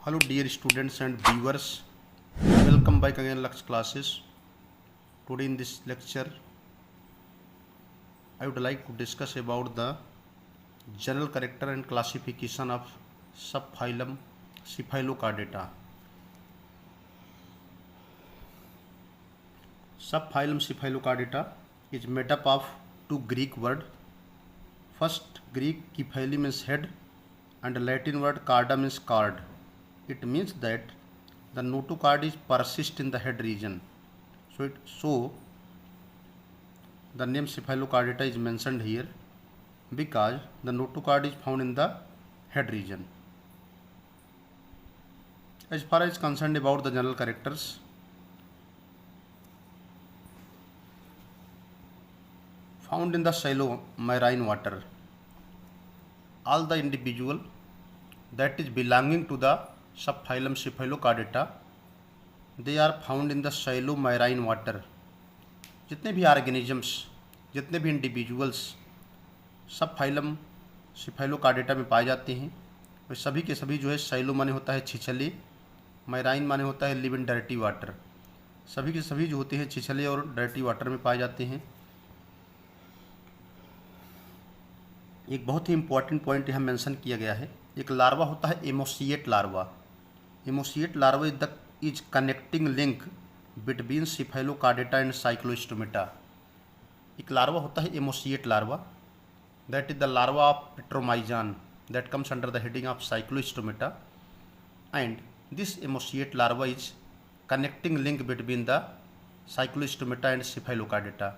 Hello dear students and viewers, welcome back again Lux classes. Today in this lecture I would like to discuss about the general character and classification of subphylum Cephalochordata. Subphylum Cephalochordata is made up of two Greek words. First Greek kephali means head and Latin word chorda means cord. It means that the notochord is persist in the head region. So the name Cephalochordata is mentioned here because the notochord is found in the head region. As far as concerned about the general characters, found in the shallow marine water, all the individual that is belonging to the subphylum Cephalochordata, they are found in the shallow marine water. जितने भी organisms, जितने भी individuals subphylum Cephalochordata में पाए जाते हैं, वे सभी के सभी जो है शैलो माने होता है छिछले, मैराइन माने होता है लिव इन डर्टी वाटर, सभी के सभी जो होते हैं छिछले और डर्टी वाटर में पाए जाते हैं। एक बहुत ही इम्पॉर्टेंट पॉइंट यहाँ मेंशन किया गया है, एक लार्वा होता है ammocoete larva. Ammocoete larva is connecting link between Cephalochordata and Cyclostomata. एक लार्वा होता है ammocoete larva, that is the larva of Petromyzon that comes under the heading of Cyclostomata, and this ammocoete larva is connecting link between the cyclostomata and Cephalochordata.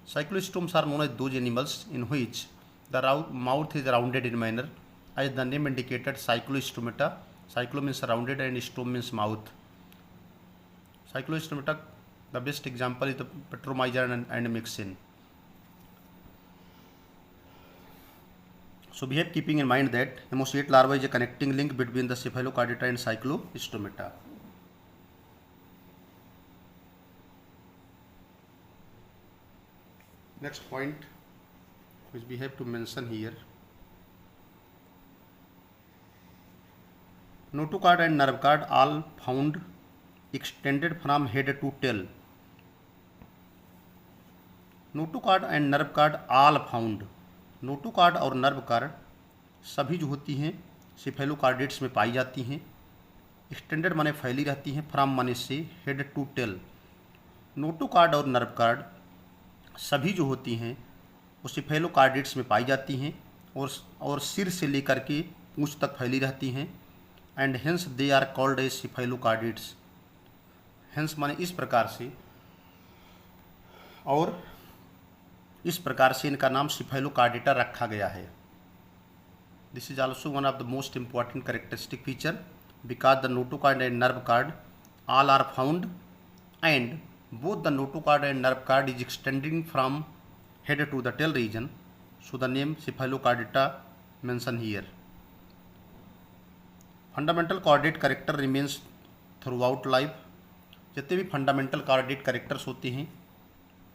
Cyclostomes are known as those animals in which the mouth is rounded in manner, as the name indicated cyclostomata. Cyclo means rounded and stome means mouth. Cyclostomata, the best example is the Petromyzan and Myxin. So behave keeping in mind that Emosiate larva is a connecting link between the Cephalochordata and Cyclostomata. Next point which we have to mention here, notochord and nerve cord all found extended from head to tail. Notochord and nerve cord all found, notochord और nerve cord सभी जो होती हैं Cephalochordates में पाई जाती हैं। Extended माने फैली रहती हैं, फ्रॉम माने से, हेड टू टेल। नोटोकॉर्ड और नर्व कॉर्ड सभी जो होती हैं वो Cephalochordates में पाई जाती हैं और सिर से लेकर के पूंछ तक फैली रहती हैं। And hence they are called as Cephalochordates। Hence माने इस प्रकार से, और इस प्रकार से इनका नाम Cephalochordata रखा गया है। This is also one of the most important characteristic feature because the notochord and nerve cord all are found and both the notochord and nerve cord is extending from head to the tail region, so the name Cephalochordata mentioned here. Fundamental chordate character remains throughout life। जितने भी fundamental chordate characters होते हैं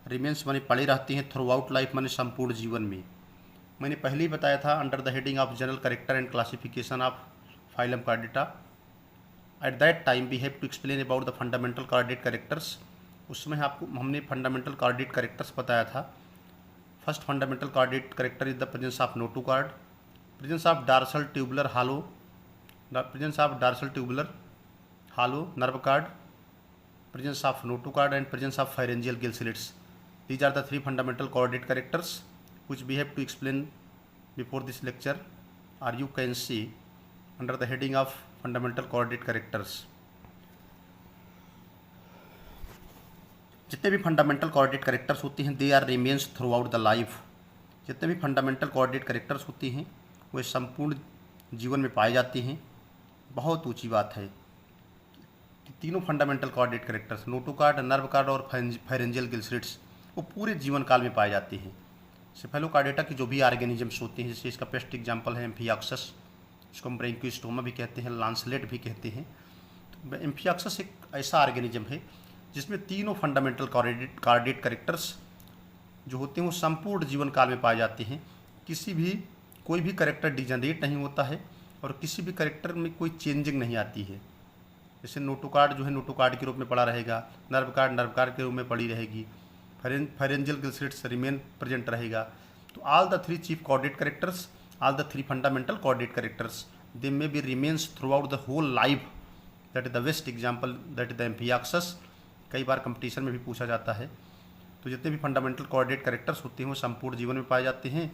remains माने पड़े रहते हैं, through out life माने संपूर्ण जीवन में। मैंने पहले ही बताया था under the heading of general character and classification of phylum Chordata. At that time we have to explain about the fundamental chordate characters. उसमें आपको हमने फंडामेंटल कॉर्डेट कैरेक्टर्स बताया था। First fundamental chordate character is the presence of notochord, presence of dorsal tubular hollow, the presence of dorsal tubular hollow nerve cord, presence of notochord and presence of pharyngeal gill slits. These are the three fundamental chordate characters which we have to explain before this lecture, or you can see under the heading of fundamental chordate characters. जितने भी fundamental chordate characters होते हैं they are remains throughout the life. जितने भी fundamental chordate characters होती हैं वे संपूर्ण जीवन में पाए जाते हैं। बहुत ऊंची बात है, तीनों fundamental chordate characters notochord, nerve cord और फायरेंजियल गिल स्लिट्स वो पूरे जीवन काल में पाए जाते हैं। Cephalochordata की जो भी ऑर्गेनिजम्स होते हैं, जैसे इसका बेस्ट एग्जांपल है एम्फिऑक्सस, इसको हम ब्रैंकियोस्टोमा भी कहते हैं, लांसलेट भी कहते हैं। तो एम्फिऑक्सस एक ऐसा ऑर्गेनिज्म है जिसमें तीनों फंडामेंटल कॉर्डेट कैरेक्टर्स जो होते हैं वो संपूर्ण जीवन काल में पाए जाते हैं। किसी भी कोई भी कैरेक्टर डिजनरेट नहीं होता है और किसी भी कैरेक्टर में कोई चेंजिंग नहीं आती है। जैसे नोटो कार्ड जो है नोटो कार्ड के रूप में पड़ा रहेगा, नर्व कार्ड के रूप में पड़ी रहेगी, फेरेंजियल गिल्सेट्स रिमेन प्रेजेंट रहेगा। तो all the three chief coordinate characters, all the three fundamental coordinate characters, they may be remains throughout the whole life. That is the best example, that is the amphioxus. कई बार competition में भी पूछा जाता है। तो जितने भी फंडामेंटल कोऑर्डिनेट कैरेक्टर्स होते हैं वो संपूर्ण जीवन में पाए जाते हैं।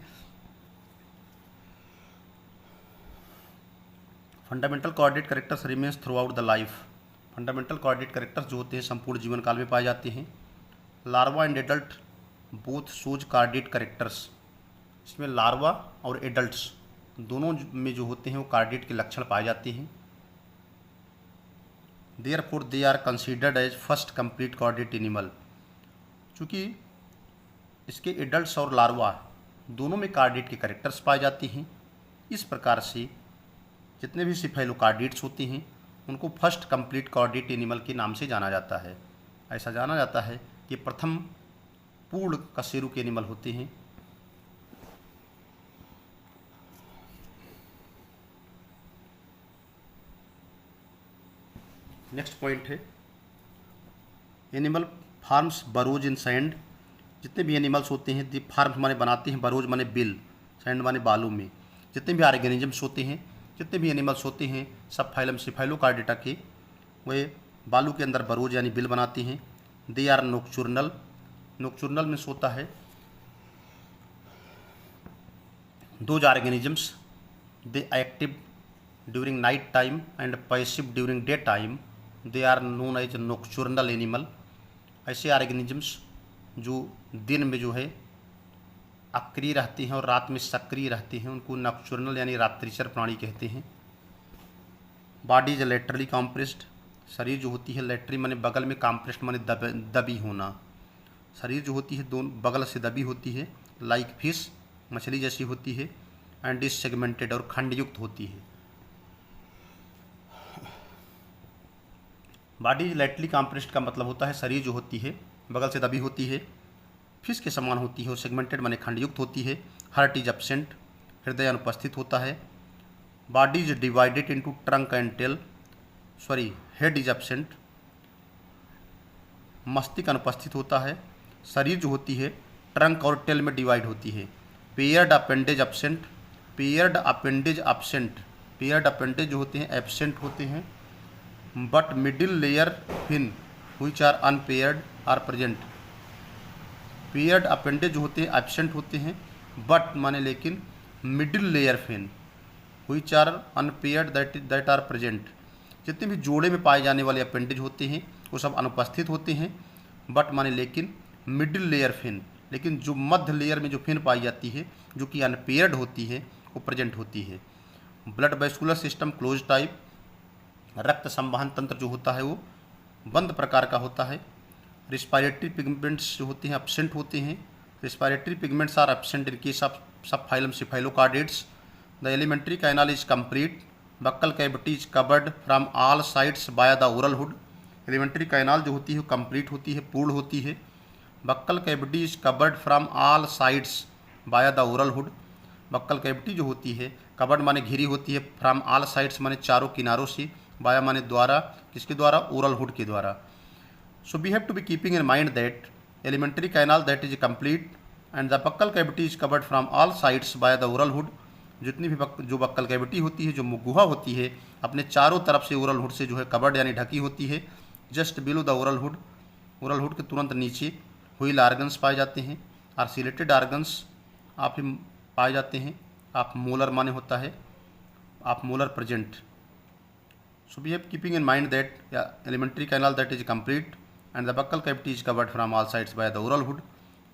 Fundamental coordinate characters remains throughout the life. Fundamental coordinate characters जो होते हैं संपूर्ण जीवन काल में पाए जाते हैं। Larva and adult both shows chordate characters. इसमें लार्वा और एडल्ट्स दोनों में जो होते हैं वो कार्डिएट के लक्षण पाए जाते हैं। Therefore they are considered as first complete coordinate animal. चूँकि इसके एडल्ट्स और लार्वा दोनों में कार्डिएट के कैरेक्टर्स पाए जाते हैं, इस प्रकार से जितने भी सिफेलोकार्डिएट्स होते हैं उनको फर्स्ट कंप्लीट कोऑर्डिनेट एनिमल के नाम से जाना जाता है। ऐसा जाना जाता है कि प्रथम पूर्ण कशेरुक एनिमल होते हैं। नेक्स्ट पॉइंट है एनिमल फार्म्स बरोज इन सैंड। जितने भी एनिमल्स होते हैं, फार्म्स माने बनाते हैं, बरोज माने बिल, सैंड माने बालू में। जितने भी ऑर्गेनिजम्स होते हैं, जितने भी एनिमल्स होते हैं, सब फाइलम सिफेलोकार्डेटा के वे बालू के अंदर बरोज यानी बिल बनाते हैं। They are नोक्चुर्नल। नोक्चुर्नल में सोता है those organisms they active during night time and passive during day time, they are known as nocturnal animal. ऐसे ऑर्गेनिजम्स जो दिन में जो है अक्रिय रहते हैं और रात में सक्रिय रहते हैं उनको नॉक्चुर्नल यानी रात्रिचर प्राणी कहते हैं। Body is laterally compressed. शरीर जो होती है लेटरी माने बगल में, कॉम्प्रेस्ड माने दबी होना। शरीर जो होती है दोनों बगल से दबी होती है, लाइक फिश मछली जैसी होती है, एंड इज सेगमेंटेड और खंडयुक्त होती है। बॉडी इज लेटरली कॉम्प्रेस्ड का मतलब होता है शरीर जो होती है बगल से दबी होती है, फिश के समान होती है और सेगमेंटेड माने खंडयुक्त होती है। हार्ट इज एब्सेंट, हृदय अनुपस्थित होता है। Body is divided into trunk and tail, head is absent, मस्तिष्क अनुपस्थित होता है। शरीर जो होती है ट्रंक और टेल में डिवाइड होती है। Paired appendage absent, paired appendage absent, paired appendage जो होते हैं एब्सेंट होते हैं। But middle layer fin which are unpaired are present. Paired appendage जो होते हैं एब्सेंट होते हैं, बट माने लेकिन middle layer fin which are unpaired that are present. जितने भी जोड़े में पाए जाने वाले अपेंडेज होते हैं वो सब अनुपस्थित होते हैं। बट माने लेकिन मिडिल लेयर फिन, लेकिन जो मध्य लेयर में जो फिन पाई जाती है जो कि अनपेयर्ड होती है वो प्रेजेंट होती है। Blood vascular system close type, रक्त संवहन तंत्र जो होता है वो बंद प्रकार का होता है। रिस्पायरेटरी पिगमेंट्स जो होते हैं एब्सेंट होते हैं। Respiratory pigments are absent in case of sub phylum cephalochordates. The alimentary canal is complete, buccal cavity is covered from all sides by the oral hood. Alimentary canal जो होती है वो complete होती है, पूर्ण होती है। Buckle cavity is covered from all sides by the oral hood. Buccal cavity जो होती है कवर्ड माने घिरी होती है, फ्रॉम ऑल साइड्स माने चारों किनारों से, बाया माने द्वारा, किसके द्वारा, ओरल हुड के द्वारा। So we have to be keeping in mind that alimentary canal that is complete and the buccal cavity is covered from all sides by the oral hood. जितनी भी जो बक्कल कैविटी होती है, जो गुहा होती है, अपने चारों तरफ से ओरल हुड से जो है कवर्ड यानी ढकी होती है। Just below the oral hood, oral hood के तुरंत नीचे व्हील ऑर्गन्स पाए जाते हैं। आर्सिलेटेड ऑर्गन्स आप ही पाए जाते हैं। आप मोलर माने होता है, आप molar present. So we have keeping in mind that alimentary canal that is complete and the buccal cavity is covered from all sides by the oral hood.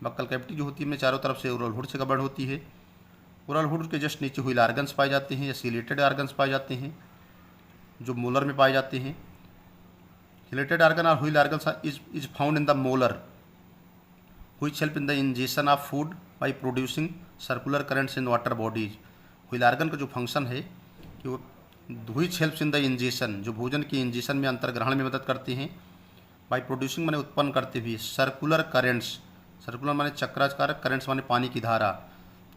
Buccal cavity जो होती है अपने चारों तरफ से ओरल हुड से covered होती है। ओरल हुड के जस्ट नीचे व्हील ऑर्गन्स पाए जाते हैं या सिलेटेड ऑर्गन्स पाए जाते हैं जो मोलर में पाए जाते हैं। सिलेटेड ऑर्गन और wheel organs is found in the molar which help in the ingestion of food by producing circular currents in water bodies। Wheel organ का जो फंक्शन है कि वो which helps in the ingestion, जो भोजन के ingestion में अंतर्ग्रहण में मदद करते हैं। by producing माने उत्पन्न करते हुए, सर्कुलर करेंट्स, सर्कुलर माने चक्राकार, करेंट्स माने पानी की धारा,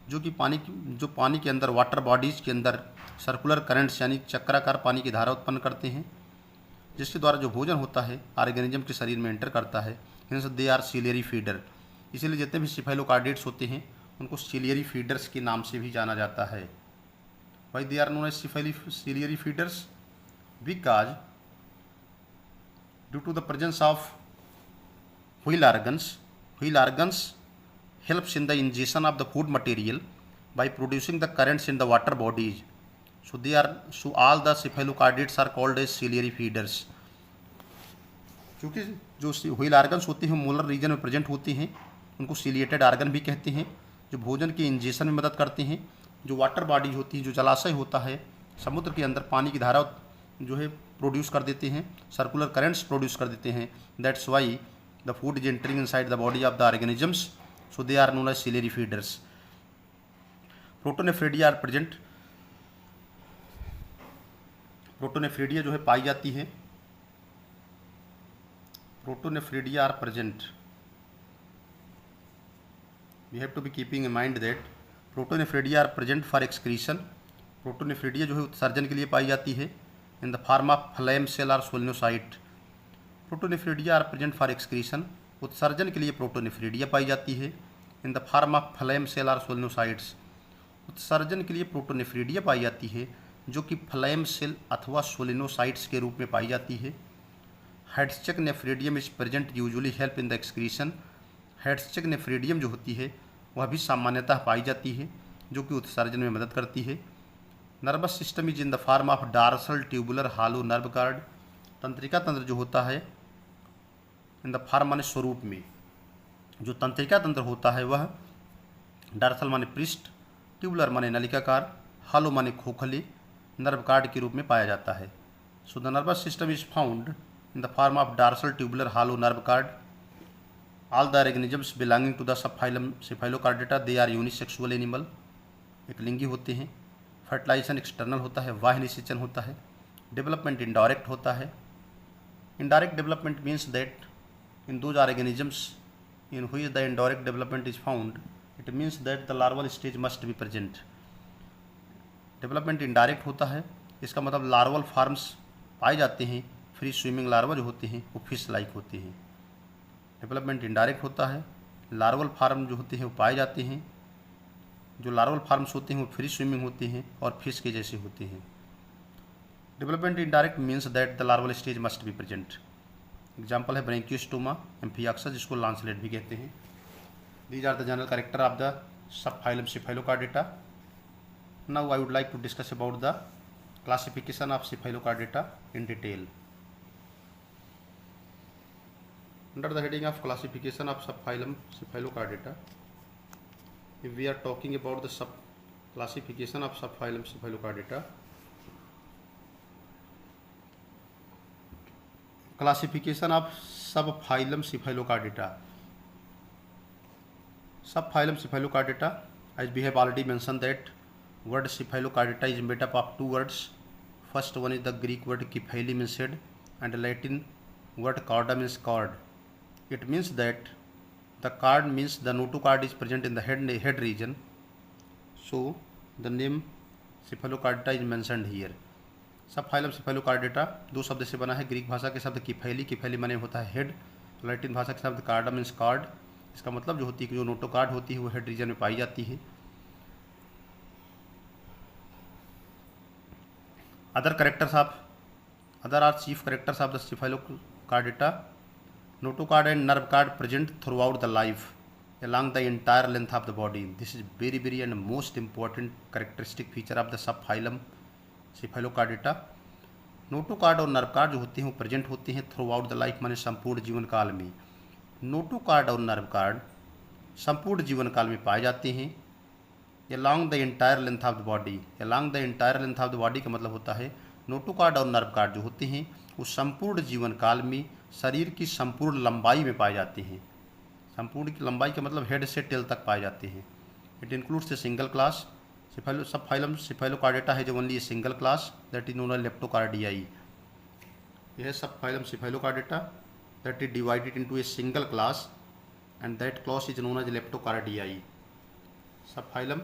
जो पानी के अंदर वाटर बॉडीज़ के अंदर सर्कुलर करंट्स यानी चक्राकार पानी की धारा उत्पन्न करते हैं, जिसके द्वारा जो भोजन होता है ऑर्गेनिज्म के शरीर में एंटर करता है। Hence they are ciliary feeder. इसीलिए जितने भी सिफेलोकार्डेट्स होते हैं उनको सीलियरी फीडर्स के नाम से भी जाना जाता है। Why they are known as ciliary feeders? Because due to the presence of wheel organs helps in the ingestion of the food material by producing the currents in the water bodies. So all the cephalocardiates are called as ciliary feeders. क्योंकि जो wheel organs होते हैं molar reason में present होते हैं उनको ciliated organ भी कहते हैं, जो भोजन के इंजेशन में मदद करते हैं। जो वाटर बॉडी होती है, जो जलाशय होता है समुद्र के अंदर, पानी की धारा जो है प्रोड्यूस कर देते हैं, सर्कुलर करंट्स प्रोड्यूस कर देते हैं। That's why the food is entering inside the body of the organisms, so they are known as ciliary feeders. Protonephridia are present. Protonephridia जो है पाई जाती है। Protonephridia are present. We have to be keeping in mind that protonephridia are present for excretion. Protonephridia जो है उत्सर्जन के लिए पाई जाती है in the form of flame cell और solenocyte. Protonephridia are present for excretion. उत्सर्जन के लिए प्रोटोनेफ्रेडिया पाई जाती है in the form of flame cell और सोलिनोसाइट्स। उत्सर्जन के लिए प्रोटोनेफ्रेडिया पाई जाती है जो कि फ्लेम सेल अथवा सोलिनोसाइट्स के रूप में पाई जाती है। Hatschek nephridium is present usually help in the excretion. Hatschek nephridium जो होती है वह भी सामान्यतः पाई जाती है जो कि उत्सर्जन में मदद करती है। Nervous system is in the form of dorsal tubular hollow nerve guard. तंत्रिका तंत्र जो होता है इन द फॉर्म माने स्वरूप में, जो तंत्रिका तंत्र होता है वह डार्सल माने पृष्ठ, ट्यूबुलर माने नलिकाकार, हालो माने खोखले, नर्व गार्ड के रूप में पाया जाता है। So the nervous system is found in the form of dorsal tubular hollow nerve cord. All the organisms belonging to the sub phylum cephalochordata they are unisexual animal. एक लिंगी होते हैं। फर्टिलाइजेशन एक्सटर्नल होता है, बाह्य निषेचन होता है। डेवलपमेंट इनडायरेक्ट होता है। Indirect development means that in those organisms in which the indirect development is found, it means that the larval stage must be present. Development indirect होता है, इसका मतलब लार्वल फार्म्स पाए जाते हैं। फ्री स्विमिंग लार्वा जो होते हैं वो फिश लाइक होते हैं। डेवलपमेंट इनडायरेक्ट होता है, लार्वल फार्म जो होते हैं वो पाए जाते हैं। जो लार्वल फार्म्स होते हैं वो फ्री स्विमिंग होते हैं और फिश के जैसे होते हैं। Development indirect means that the larval stage must be present. Example है ब्रैंकियोस्टोमा, एम्फियाक्सा जिसको लांसलेट भी कहते हैं। These are the general character of the sub phylum cephalochordata. Now I would like to discuss about the classification of cephalochordata in detail. Under the heading of classification of sub phylum cephalochordata, if we are talking about the sub classification of subphylum Cephalochordata, classification of subphylum Cephalochordata. Subphylum Cephalochordata, as we have already mentioned that word Cephalochordata is made up of two words. First one is the Greek word kephale means head, and Latin word chorda means cord. It means that the cord means the notochord is present in the head region, so the name Cephalochordata is mentioned here. सब phylum सिफेलोकार्डेटा दो शब्द से बना है। Greek भाषा के शब्द किफैली, किफैली माने होता है हेड। लैटिन भाषा के शब्द कार्डा मीन्स कार्ड। इसका मतलब जो होती है कि जो नोटोकार्ड होती है वो हेड रीजन में पाई जाती है। Other are chief characters of the cephalochordata. Notochord and nerve cord present throughout the life along the entire length of the body. This is very and most important characteristic feature of the subphylum Cephalochordata. Notochord और nerve card जो होते हैं वो present होते हैं through out the life माने संपूर्ण जीवन काल में। नोटोकार्ड और नर्व कार्ड संपूर्ण जीवन काल में पाए जाते हैं along the entire length of the body. along the entire length of the body का मतलब होता है नोटोकार्ड और नर्व कार्ड जो होते हैं वो संपूर्ण जीवन काल में शरीर की संपूर्ण लंबाई में पाए जाते हैं। संपूर्ण की लंबाई का मतलब हेड से टेल तक पाए जाते हैं। It includes a single class subphylum cephalochordata है जो only a single class that is known as leptocardii. यह subphylum cephalochordata that is divided into a single class and that class is known as leptocardii. Subphylum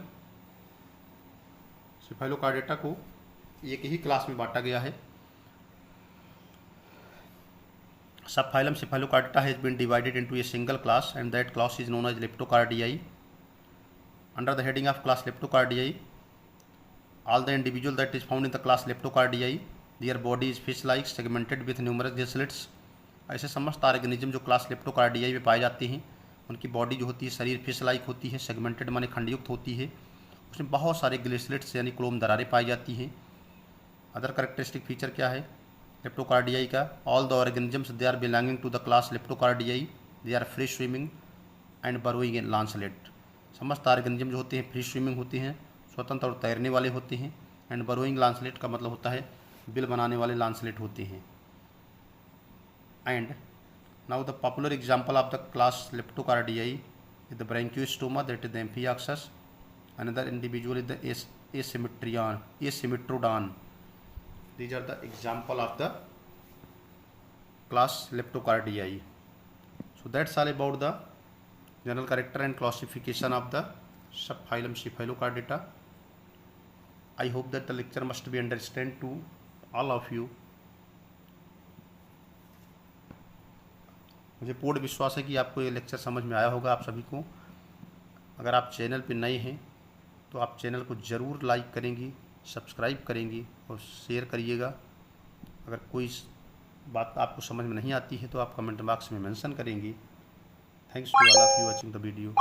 cephalochordata को एक ही class में बांटा गया है। Subphylum cephalochordata has been divided into a single class and that class is known as leptocardii. Under the heading of class लेप्टोकार्डियाई, all the individual that is found in the class leptocardiae, their body is fish like segmented with numerous gill slits। ऐसे समस्त organism जो class लेप्टोकार्डियाई में पाए जाते हैं उनकी body जो होती है शरीर फिश लाइक होती है, सेगमेंटेड माने खंडयुक्त होती है, उसमें बहुत सारे गिल स्लिट्स यानी क्लोम दरारें पाई जाती हैं। अदर करेक्टरिस्टिक फीचर क्या है लेप्टोकार्डियाई का? All the organisms they are belonging to the class leptocardii, they are free swimming and burrowing in lancelet. समस्त ऑर्गेनिज्म जो होते हैं फ्री स्विमिंग होते हैं, स्वतंत्र और तैरने वाले होते हैं। एंड बरोइंग लांसलेट का मतलब होता है बिल बनाने वाले लांसलेट होते हैं। And now the popular example of the class leptocardii is the Branchiostoma, that is the amphioxus. Another individual is the Asymmetron. These are the example of the class leptocardiae. So that's all about the general character and classification of the subphylum Cephalochordata. I hope that the lecture must be understand to all of you. मुझे पूर्ण विश्वास है कि आपको ये lecture समझ में आया होगा आप सभी को। अगर आप चैनल पर नए हैं तो आप चैनल को ज़रूर लाइक करेंगी, सब्सक्राइब करेंगी और शेयर करिएगा। अगर कोई बात आपको समझ में नहीं आती है तो आप कमेंट बॉक्स में मेंशन करेंगी। Thanks to all of you watching the video.